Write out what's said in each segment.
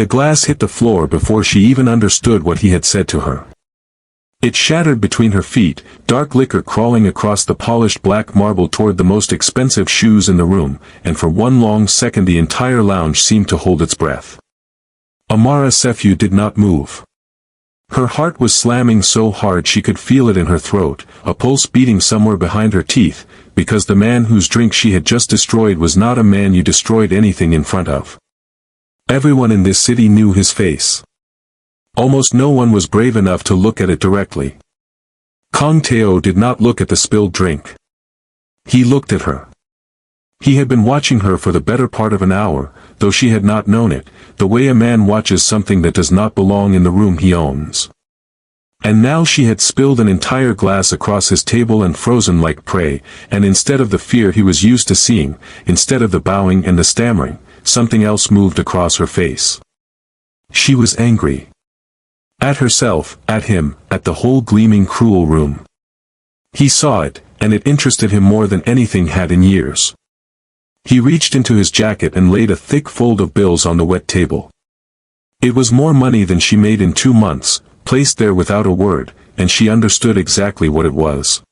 The glass hit the floor before she even understood what he had said to her. It shattered between her feet, dark liquor crawling across the polished black marble toward the most expensive shoes in the room, and for one long second the entire lounge seemed to hold its breath. Amara Sefu did not move. Her heart was slamming so hard she could feel it in her throat, a pulse beating somewhere behind her teeth, because the man whose drink she had just destroyed was not a man you destroyed anything in front of. Everyone in this city knew his face. Almost no one was brave enough to look at it directly. Kong Teo did not look at the spilled drink. He looked at her. He had been watching her for the better part of an hour, though she had not known it, the way a man watches something that does not belong in the room he owns. And now she had spilled an entire glass across his table and frozen like prey, and instead of the fear he was used to seeing, instead of the bowing and the stammering, something else moved across her face. She was angry. At herself, at him, at the whole gleaming cruel room. He saw it, and it interested him more than anything had in years. He reached into his jacket and laid a thick fold of bills on the wet table. It was more money than she made in 2 months, placed there without a word, and she understood exactly what it was.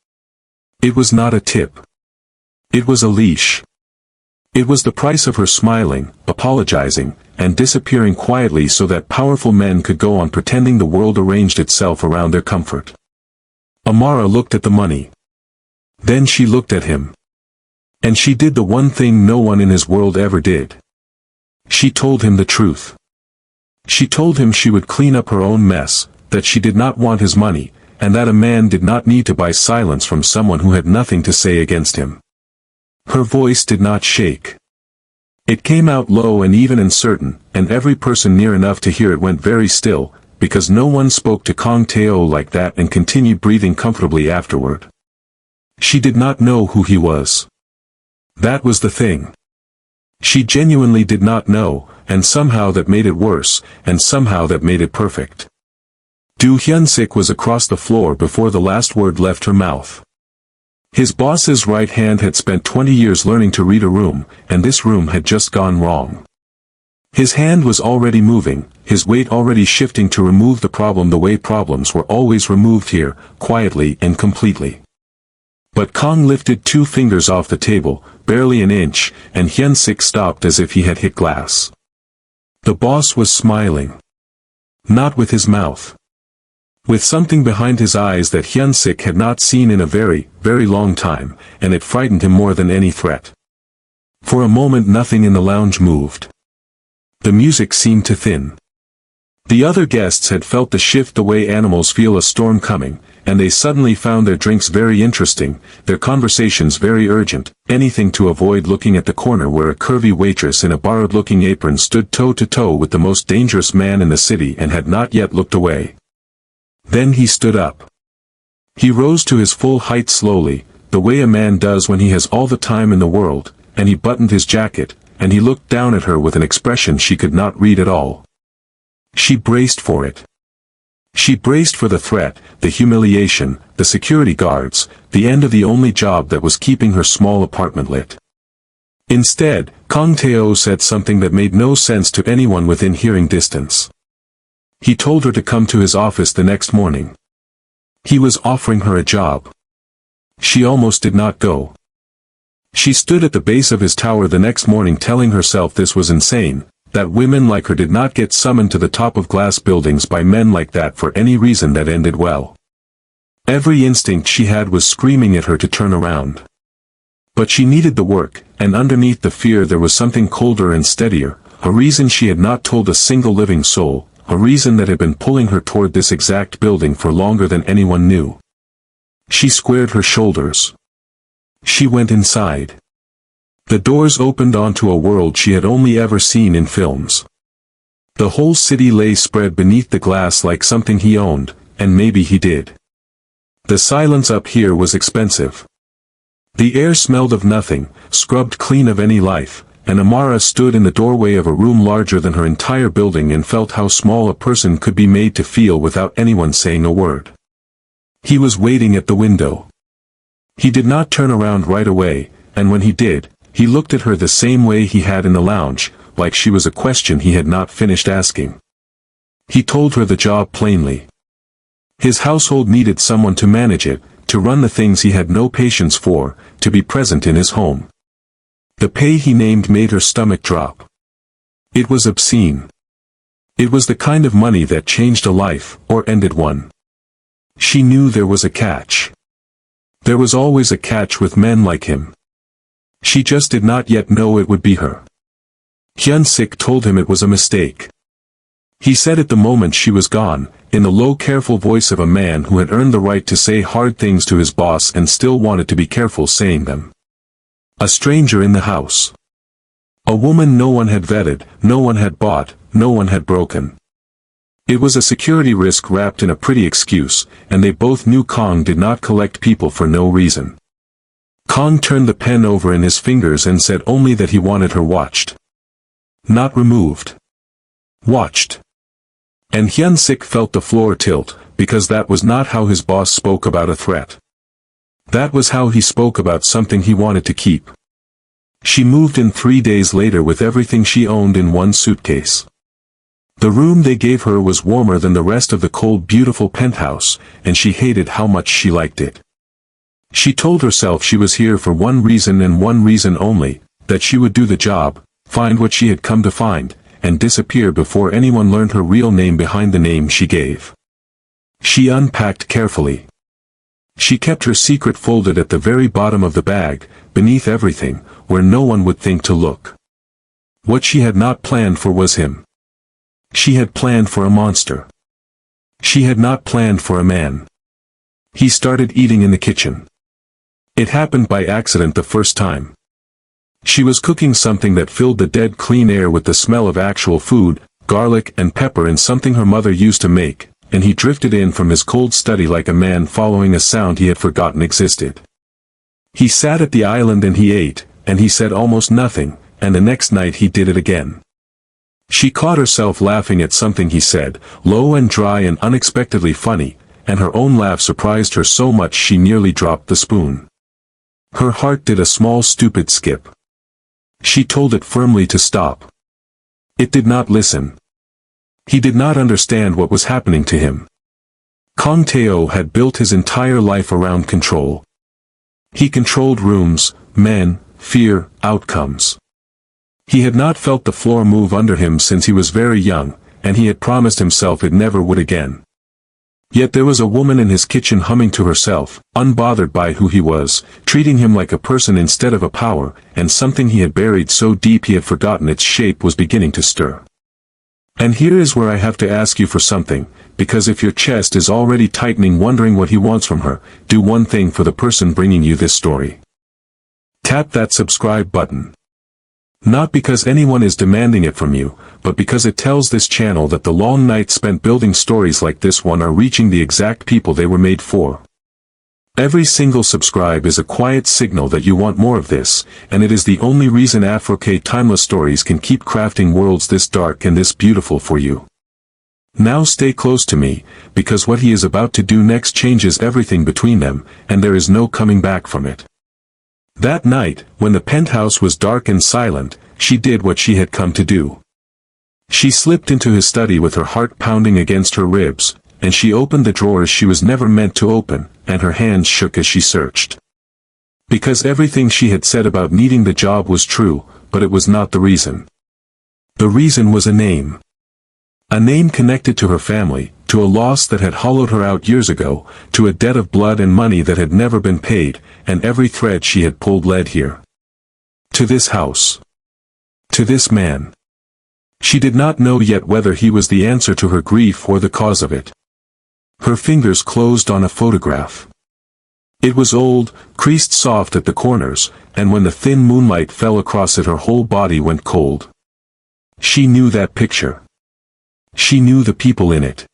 It was not a tip. It was a leash. It was the price of her smiling, apologizing, and disappearing quietly so that powerful men could go on pretending the world arranged itself around their comfort. Amara looked at the money. Then she looked at him. And she did the one thing no one in his world ever did. She told him the truth. She told him she would clean up her own mess, that she did not want his money, and that a man did not need to buy silence from someone who had nothing to say against him. Her voice did not shake. It came out low and even and certain, and every person near enough to hear it went very still, because no one spoke to Kong Teo like that and continued breathing comfortably afterward. She did not know who he was. That was the thing. She genuinely did not know, and somehow that made it worse, and somehow that made it perfect. Du Hyunsik was across the floor before the last word left her mouth. His boss's right hand had spent 20 years learning to read a room, and this room had just gone wrong. His hand was already moving, his weight already shifting to remove the problem the way problems were always removed here, quietly and completely. But Kong lifted 2 fingers off the table, barely an inch, and Hyunsik stopped as if he had hit glass. The boss was smiling. Not with his mouth. With something behind his eyes that Hyunsik had not seen in a very, very long time, and it frightened him more than any threat. For a moment nothing in the lounge moved. The music seemed to thin. The other guests had felt the shift the way animals feel a storm coming, and they suddenly found their drinks very interesting, their conversations very urgent, anything to avoid looking at the corner where a curvy waitress in a borrowed-looking apron stood toe-to-toe with the most dangerous man in the city and had not yet looked away. Then he stood up. He rose to his full height slowly, the way a man does when he has all the time in the world, and he buttoned his jacket, and he looked down at her with an expression she could not read at all. She braced for it. She braced for the threat, the humiliation, the security guards, the end of the only job that was keeping her small apartment lit. Instead, Kong Teo said something that made no sense to anyone within hearing distance. He told her to come to his office the next morning. He was offering her a job. She almost did not go. She stood at the base of his tower the next morning telling herself this was insane, that women like her did not get summoned to the top of glass buildings by men like that for any reason that ended well. Every instinct she had was screaming at her to turn around. But she needed the work, and underneath the fear there was something colder and steadier, a reason she had not told a single living soul, a reason that had been pulling her toward this exact building for longer than anyone knew. She squared her shoulders. She went inside. The doors opened onto a world she had only ever seen in films. The whole city lay spread beneath the glass like something he owned, and maybe he did. The silence up here was expensive. The air smelled of nothing, scrubbed clean of any life, and Amara stood in the doorway of a room larger than her entire building and felt how small a person could be made to feel without anyone saying a word. He was waiting at the window. He did not turn around right away, and when he did, he looked at her the same way he had in the lounge, like she was a question he had not finished asking. He told her the job plainly. His household needed someone to manage it, to run the things he had no patience for, to be present in his home. The pay he named made her stomach drop. It was obscene. It was the kind of money that changed a life, or ended one. She knew there was a catch. There was always a catch with men like him. She just did not yet know it would be her. Hyun-sik told him it was a mistake. He said it the moment she was gone, in the low careful voice of a man who had earned the right to say hard things to his boss and still wanted to be careful saying them. A stranger in the house. A woman no one had vetted, no one had bought, no one had broken. It was a security risk wrapped in a pretty excuse, and they both knew Kong did not collect people for no reason. Kong turned the pen over in his fingers and said only that he wanted her watched. Not removed. Watched. And Hyun-sik felt the floor tilt, because that was not how his boss spoke about a threat. That was how he spoke about something he wanted to keep. She moved in 3 days later with everything she owned in one suitcase. The room they gave her was warmer than the rest of the cold beautiful penthouse, and she hated how much she liked it. She told herself she was here for one reason and one reason only, that she would do the job, find what she had come to find, and disappear before anyone learned her real name behind the name she gave. She unpacked carefully. She kept her secret folded at the very bottom of the bag, beneath everything, where no one would think to look. What she had not planned for was him. She had planned for a monster. She had not planned for a man. He started eating in the kitchen. It happened by accident the first time. She was cooking something that filled the dead clean air with the smell of actual food, garlic and pepper and something her mother used to make, and he drifted in from his cold study like a man following a sound he had forgotten existed. He sat at the island and he ate, and he said almost nothing, and the next night he did it again. She caught herself laughing at something he said, low and dry and unexpectedly funny, and her own laugh surprised her so much she nearly dropped the spoon. Her heart did a small stupid skip. She told it firmly to stop. It did not listen. He did not understand what was happening to him. Kong Tae-oh had built his entire life around control. He controlled rooms, men, fear, outcomes. He had not felt the floor move under him since he was very young, and he had promised himself it never would again. Yet there was a woman in his kitchen humming to herself, unbothered by who he was, treating him like a person instead of a power, and something he had buried so deep he had forgotten its shape was beginning to stir. And here is where I have to ask you for something, because if your chest is already tightening wondering what he wants from her, do one thing for the person bringing you this story. Tap that subscribe button. Not because anyone is demanding it from you, but because it tells this channel that the long nights spent building stories like this one are reaching the exact people they were made for. Every single subscribe is a quiet signal that you want more of this, and it is the only reason Afro-K Timeless Stories can keep crafting worlds this dark and this beautiful for you. Now stay close to me, because what he is about to do next changes everything between them, and there is no coming back from it. That night, when the penthouse was dark and silent, she did what she had come to do. She slipped into his study with her heart pounding against her ribs, and she opened the drawers she was never meant to open, and her hands shook as she searched. Because everything she had said about needing the job was true, but it was not the reason. The reason was a name. A name connected to her family, to a loss that had hollowed her out years ago, to a debt of blood and money that had never been paid, and every thread she had pulled led here. To this house. To this man. She did not know yet whether he was the answer to her grief or the cause of it. Her fingers closed on a photograph. It was old, creased soft at the corners, and when the thin moonlight fell across it her whole body went cold. She knew that picture. She knew the people in it.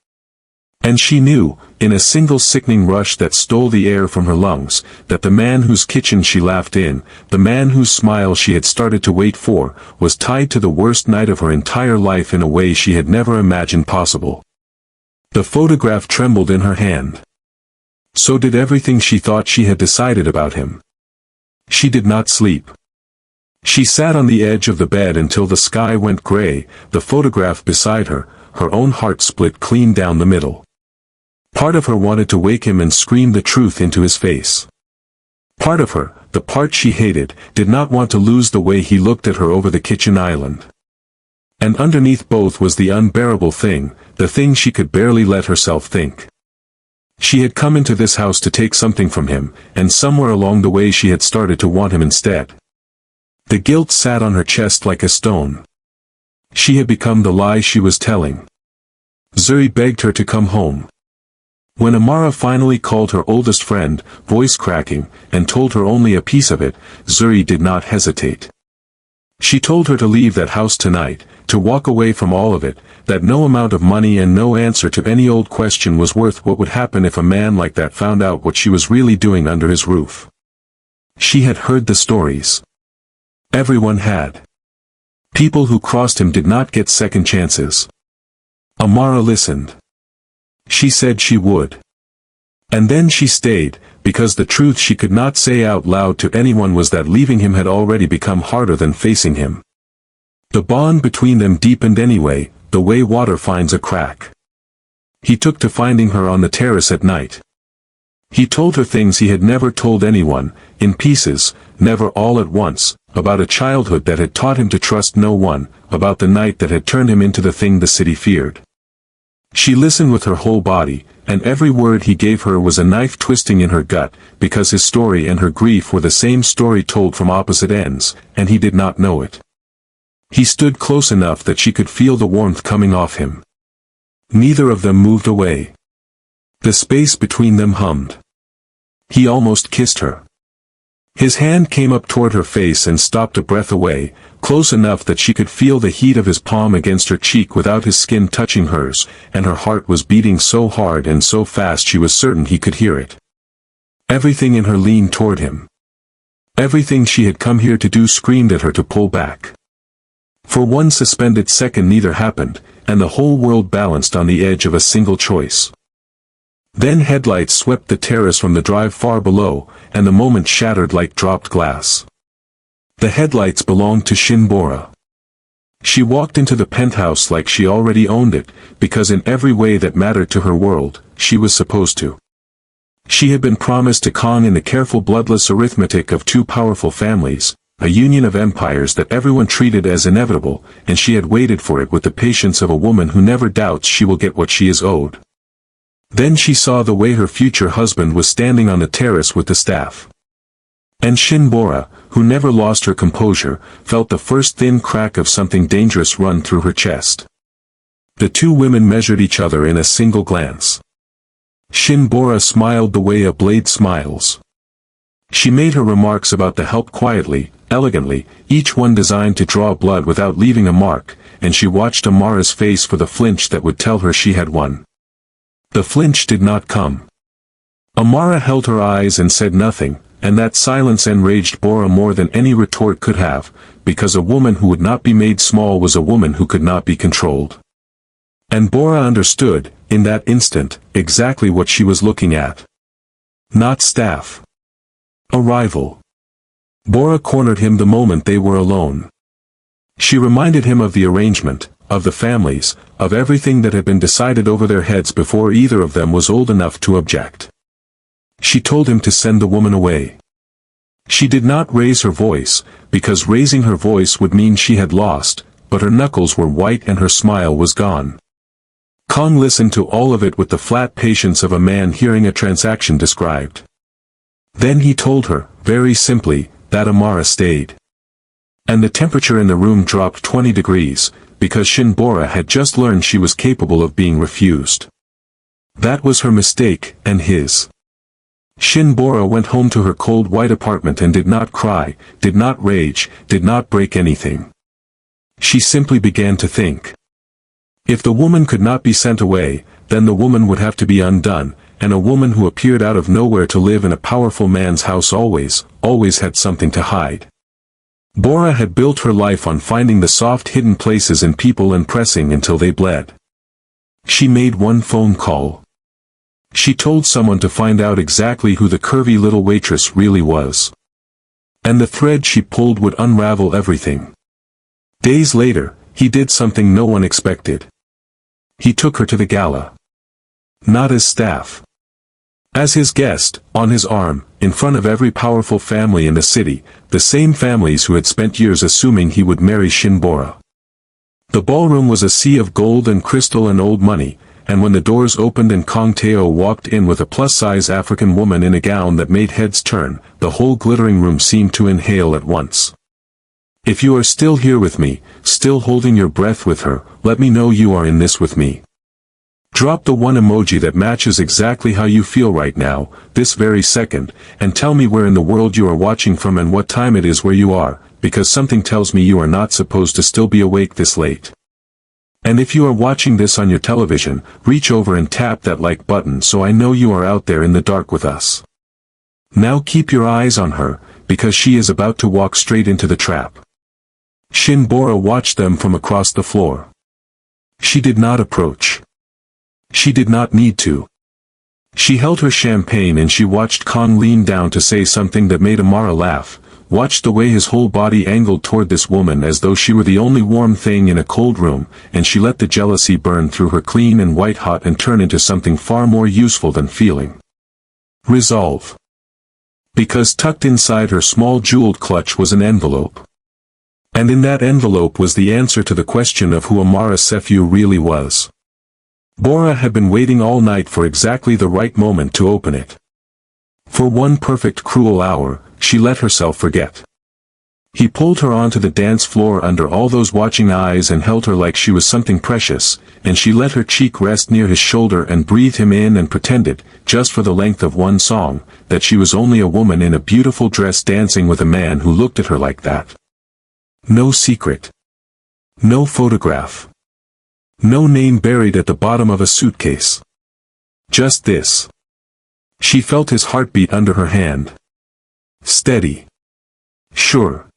And she knew, in a single sickening rush that stole the air from her lungs, that the man whose kitchen she laughed in, the man whose smile she had started to wait for, was tied to the worst night of her entire life in a way she had never imagined possible. The photograph trembled in her hand. So did everything she thought she had decided about him. She did not sleep. She sat on the edge of the bed until the sky went gray, the photograph beside her, her own heart split clean down the middle. Part of her wanted to wake him and scream the truth into his face. Part of her, the part she hated, did not want to lose the way he looked at her over the kitchen island. And underneath both was the unbearable thing, the thing she could barely let herself think. She had come into this house to take something from him, and somewhere along the way she had started to want him instead. The guilt sat on her chest like a stone. She had become the lie she was telling. Zuri begged her to come home. When Amara finally called her oldest friend, voice cracking, and told her only a piece of it, Zuri did not hesitate. She told her to leave that house tonight, to walk away from all of it, that no amount of money and no answer to any old question was worth what would happen if a man like that found out what she was really doing under his roof. She had heard the stories. Everyone had. People who crossed him did not get second chances. Amara listened. She said she would. And then she stayed, because the truth she could not say out loud to anyone was that leaving him had already become harder than facing him. The bond between them deepened anyway, the way water finds a crack. He took to finding her on the terrace at night. He told her things he had never told anyone, in pieces, never all at once, about a childhood that had taught him to trust no one, about the night that had turned him into the thing the city feared. She listened with her whole body, and every word he gave her was a knife twisting in her gut, because his story and her grief were the same story told from opposite ends, and he did not know it. He stood close enough that she could feel the warmth coming off him. Neither of them moved away. The space between them hummed. He almost kissed her. His hand came up toward her face and stopped a breath away, close enough that she could feel the heat of his palm against her cheek without his skin touching hers, and her heart was beating so hard and so fast she was certain he could hear it. Everything in her leaned toward him. Everything she had come here to do screamed at her to pull back. For one suspended second neither happened, and the whole world balanced on the edge of a single choice. Then headlights swept the terrace from the drive far below, and the moment shattered like dropped glass. The headlights belonged to Shinbora. She walked into the penthouse like she already owned it, because in every way that mattered to her world, she was supposed to. She had been promised to Kong in the careful bloodless arithmetic of two powerful families, a union of empires that everyone treated as inevitable, and she had waited for it with the patience of a woman who never doubts she will get what she is owed. Then she saw the way her future husband was standing on the terrace with the staff. And Shinbora, who never lost her composure, felt the first thin crack of something dangerous run through her chest. The two women measured each other in a single glance. Shinbora smiled the way a blade smiles. She made her remarks about the help quietly, elegantly, each one designed to draw blood without leaving a mark, and she watched Amara's face for the flinch that would tell her she had won. The flinch did not come. Amara held her eyes and said nothing, and that silence enraged Bora more than any retort could have, because a woman who would not be made small was a woman who could not be controlled. And Bora understood, in that instant, exactly what she was looking at. Not staff. A rival. Bora cornered him the moment they were alone. She reminded him of the arrangement, of the families, of everything that had been decided over their heads before either of them was old enough to object. She told him to send the woman away. She did not raise her voice, because raising her voice would mean she had lost, but her knuckles were white and her smile was gone. Kong listened to all of it with the flat patience of a man hearing a transaction described. Then he told her, very simply, that Amara stayed. And the temperature in the room dropped 20 degrees, because Shinbora had just learned she was capable of being refused. That was her mistake, and his. Shinbora went home to her cold white apartment and did not cry, did not rage, did not break anything. She simply began to think. If the woman could not be sent away, then the woman would have to be undone, and a woman who appeared out of nowhere to live in a powerful man's house always had something to hide. Bora had built her life on finding the soft hidden places in people and pressing until they bled. She made one phone call. She told someone to find out exactly who the curvy little waitress really was. And the thread she pulled would unravel everything. Days later, he did something no one expected. He took her to the gala. Not as staff. As his guest, on his arm, in front of every powerful family in the city, the same families who had spent years assuming he would marry Shinbora. The ballroom was a sea of gold and crystal and old money, and when the doors opened and Kong Teo walked in with a plus-size African woman in a gown that made heads turn, the whole glittering room seemed to inhale at once. If you are still here with me, still holding your breath with her, let me know you are in this with me. Drop the one emoji that matches exactly how you feel right now, this very second, and tell me where in the world you are watching from and what time it is where you are, because something tells me you are not supposed to still be awake this late. And if you are watching this on your television, reach over and tap that like button so I know you are out there in the dark with us. Now keep your eyes on her, because she is about to walk straight into the trap. Shinbora watched them from across the floor. She did not approach. She did not need to. She held her champagne and she watched Kong lean down to say something that made Amara laugh, watched the way his whole body angled toward this woman as though she were the only warm thing in a cold room, and she let the jealousy burn through her clean and white hot and turn into something far more useful than feeling. Resolve. Because tucked inside her small jeweled clutch was an envelope. And in that envelope was the answer to the question of who Amara Sefu really was. Bora had been waiting all night for exactly the right moment to open it. For one perfect cruel hour, she let herself forget. He pulled her onto the dance floor under all those watching eyes and held her like she was something precious, and she let her cheek rest near his shoulder and breathed him in and pretended, just for the length of one song, that she was only a woman in a beautiful dress dancing with a man who looked at her like that. No secret. No photograph. No name buried at the bottom of a suitcase. Just this. She felt his heartbeat under her hand. Steady. Sure.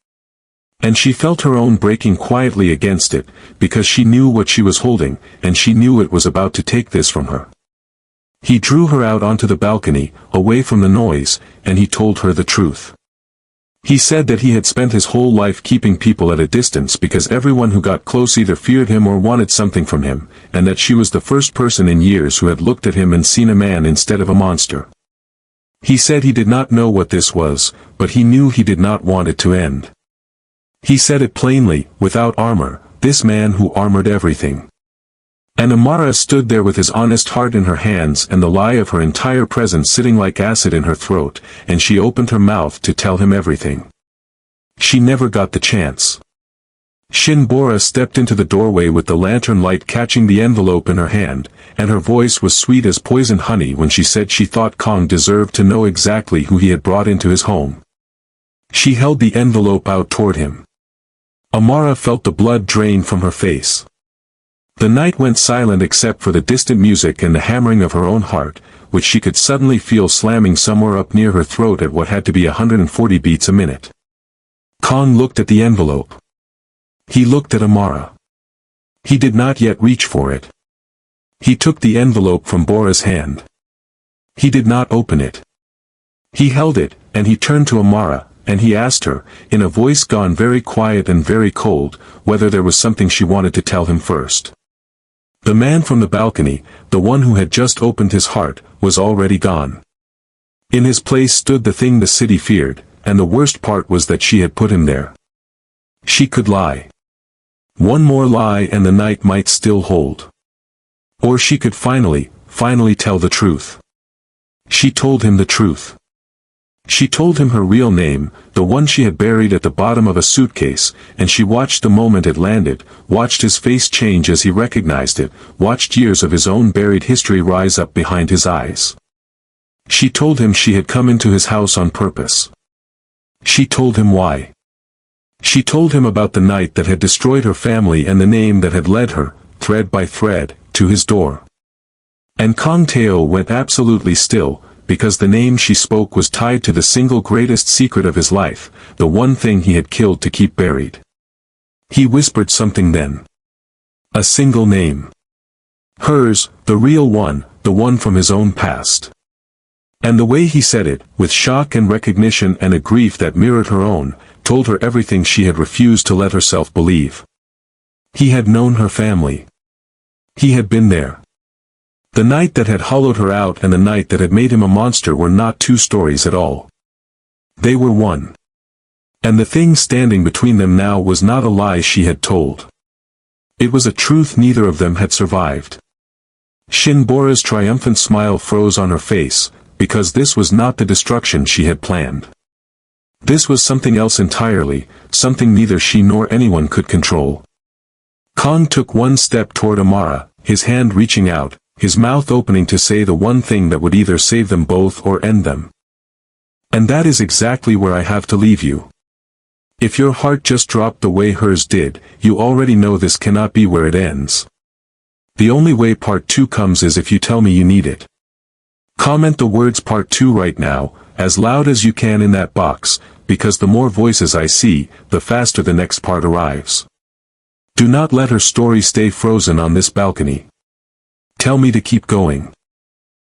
And she felt her own breaking quietly against it, because she knew what she was holding, and she knew it was about to take this from her. He drew her out onto the balcony, away from the noise, and he told her the truth. He said that he had spent his whole life keeping people at a distance because everyone who got close either feared him or wanted something from him, and that she was the first person in years who had looked at him and seen a man instead of a monster. He said he did not know what this was, but he knew he did not want it to end. He said it plainly, without armor, this man who armored everything. And Amara stood there with his honest heart in her hands and the lie of her entire presence sitting like acid in her throat, and she opened her mouth to tell him everything. She never got the chance. Shinbora stepped into the doorway with the lantern light catching the envelope in her hand, and her voice was sweet as poisoned honey when she said she thought Kong deserved to know exactly who he had brought into his home. She held the envelope out toward him. Amara felt the blood drain from her face. The night went silent except for the distant music and the hammering of her own heart, which she could suddenly feel slamming somewhere up near her throat at what had to be 140 beats a minute. Kong looked at the envelope. He looked at Amara. He did not yet reach for it. He took the envelope from Bora's hand. He did not open it. He held it, and he turned to Amara, and he asked her, in a voice gone very quiet and very cold, whether there was something she wanted to tell him first. The man from the balcony, the one who had just opened his heart, was already gone. In his place stood the thing the city feared, and the worst part was that she had put him there. She could lie. One more lie and the night might still hold. Or she could finally tell the truth. She told him the truth. She told him her real name, the one she had buried at the bottom of a suitcase, and she watched the moment it landed, watched his face change as he recognized it, watched years of his own buried history rise up behind his eyes. She told him she had come into his house on purpose. She told him why. She told him about the night that had destroyed her family and the name that had led her, thread by thread, to his door. And Kong Teo went absolutely still, because the name she spoke was tied to the single greatest secret of his life, the one thing he had killed to keep buried. He whispered something then. A single name. Hers, the real one, the one from his own past. And the way he said it, with shock and recognition and a grief that mirrored her own, told her everything she had refused to let herself believe. He had known her family. He had been there. The night that had hollowed her out and the night that had made him a monster were not two stories at all. They were one. And the thing standing between them now was not a lie she had told. It was a truth neither of them had survived. Shinbora's triumphant smile froze on her face, because this was not the destruction she had planned. This was something else entirely, something neither she nor anyone could control. Kong took one step toward Amara, his hand reaching out, his mouth opening to say the one thing that would either save them both or end them. And that is exactly where I have to leave you. If your heart just dropped the way hers did, you already know this cannot be where it ends. The only way part 2 comes is if you tell me you need it. Comment the words part 2 right now, as loud as you can in that box, because the more voices I see, the faster the next part arrives. Do not let her story stay frozen on this balcony. Tell me to keep going.